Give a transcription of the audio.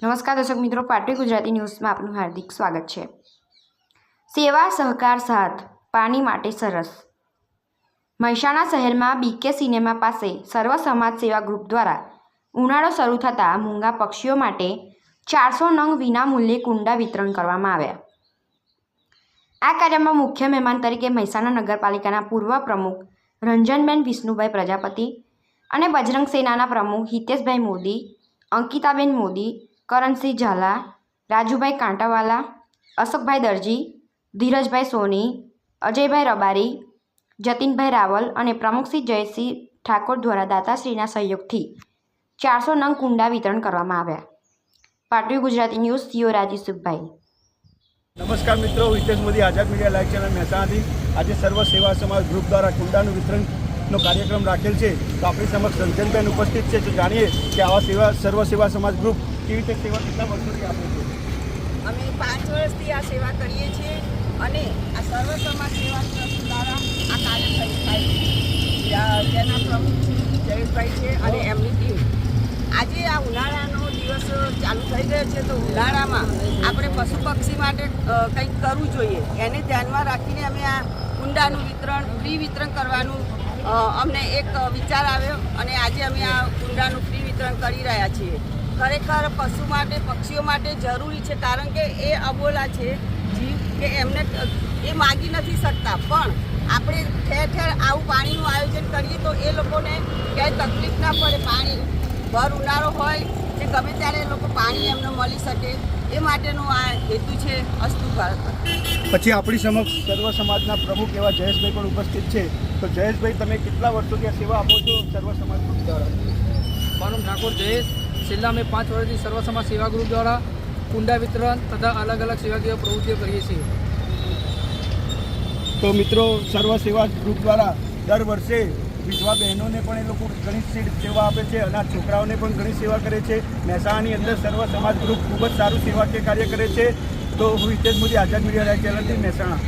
નમસ્કાર દર્શક મિત્રો, પાટવી ગુજરાતી ન્યૂઝમાં આપનું હાર્દિક સ્વાગત છે। સેવા સહકાર સાથ પાણી માટે સરસ। મહેસાણા શહેરમાં બીકે સિનેમા પાસે સર્વ સમાજ સેવા ગ્રુપ દ્વારા ઉનાળો શરૂ થતાં મૂંગા પક્ષીઓ માટે 400 નંગ વિનામૂલ્યે કુંડા વિતરણ કરવામાં આવ્યા। આ કાર્યમાં મુખ્ય મહેમાન તરીકે મહેસાણા નગરપાલિકાના પૂર્વ પ્રમુખ રંજનબેન વિષ્ણુભાઈ પ્રજાપતિ અને બજરંગ સેનાના પ્રમુખ હિતેશભાઈ મોદી, અંકિતાબેન મોદી, કરણસિંહ ઝાલા, રાજુભાઈ કાંટાવાલા, અશોકભાઈ દરજી, ધીરજભાઈ સોની, અજયભાઈ રબારી, જતીનભાઈ રાવલ અને પ્રમુખશ્રી જયસિંહ ઠાકોર દ્વારા દાતાશ્રીના સહયોગથી 400 નંગ કુંડા વિતરણ કરવામાં આવ્યા। પાટવી ગુજરાતી ન્યૂઝ સીઓ રાજી સુખભાઈ। નમસ્કાર મિત્રો, હિતેશ મોદી, આઝાદ મીડિયા લાઈવ ચેનલ મહેસાણાથી આજે સર્વ સેવા સમાજ ગ્રુપ દ્વારા કુંડાનું વિતરણનો કાર્યક્રમ રાખેલ છે। તો આપણી સમક્ષ રંજનબેન ઉપસ્થિત છે, તો જાણીએ કે આવા સર્વ સેવા સમાજ ગ્રુપ કેવી રીતે સેવા કેટલા વર્ષોથી આપે છે। અમે 5 વર્ષથી આ સેવા કરીએ છીએ અને આ સર્વ સમાજ સેવા ટ્રસ્ટ દ્વારા આ કાર્ય થાય છે, જેના પ્રમુખ જયેશભાઈ છે અને એમની ટીમ। આજે આ ઉનાળાનો દિવસ ચાલુ થઈ ગયો છે, તો ઉનાળામાં આપણે પશુ પક્ષી માટે કંઈક કરવું જોઈએ, એને ધ્યાનમાં રાખીને અમે આ કુંડાનું વિતરણ, ફ્રી વિતરણ કરવાનું અમને એક વિચાર આવ્યો અને આજે અમે આ કુંડાનું ફ્રી વિતરણ કરી રહ્યા છીએ। ખરેખર પશુ માટે, પક્ષીઓ માટે જરૂરી છે, કારણ કે એ અબોલા છે જીવ, કે એમને એ માગી નથી શકતા, પણ આપણે ઠેર ઠેર આવું પાણીનું આયોજન કરીએ તો એ લોકોને ક્યાંય તકલીફ ના પડે। પાણી ભર ઉનાળો હોય કે ગમે ત્યારે એ લોકો પાણી એમને મળી શકે, એ માટેનું આ હેતુ છે। અસ્તુ ભારત। પછી આપણી સમક્ષ સર્વ સમાજના પ્રમુખ એવા જયેશભાઈ પણ ઉપસ્થિત છે। તો જયેશભાઈ, તમે કેટલા વર્ષોથી આ સેવા આપો છો સર્વ સમાજ ગ્રુપ દ્વારા? મારું ઠાકોર જયેશ। છેલ્લા અમે 5 વર્ષથી સર્વ સમાજ સેવા ગ્રુપ દ્વારા કુંડા વિતરણ તથા અલગ અલગ સેવાકીય પ્રવૃત્તિઓ કરીએ છીએ। તો મિત્રો, સર્વ સેવા ગ્રુપ દ્વારા દર વર્ષે વિધવા બહેનોને પણ એ લોકો ઘણી સેવા આપે છે, અને છોકરાઓને પણ ઘણી સેવા કરે છે। મહેસાણાની અંદર સર્વ સમાજ ગ્રુપ ખૂબ જ સારું સેવાકીય કાર્ય કરે છે। તો હું હિતેશ મોદી, આઝાદ મીડિયા લાઈવ ચેનલથી મહેસાણા।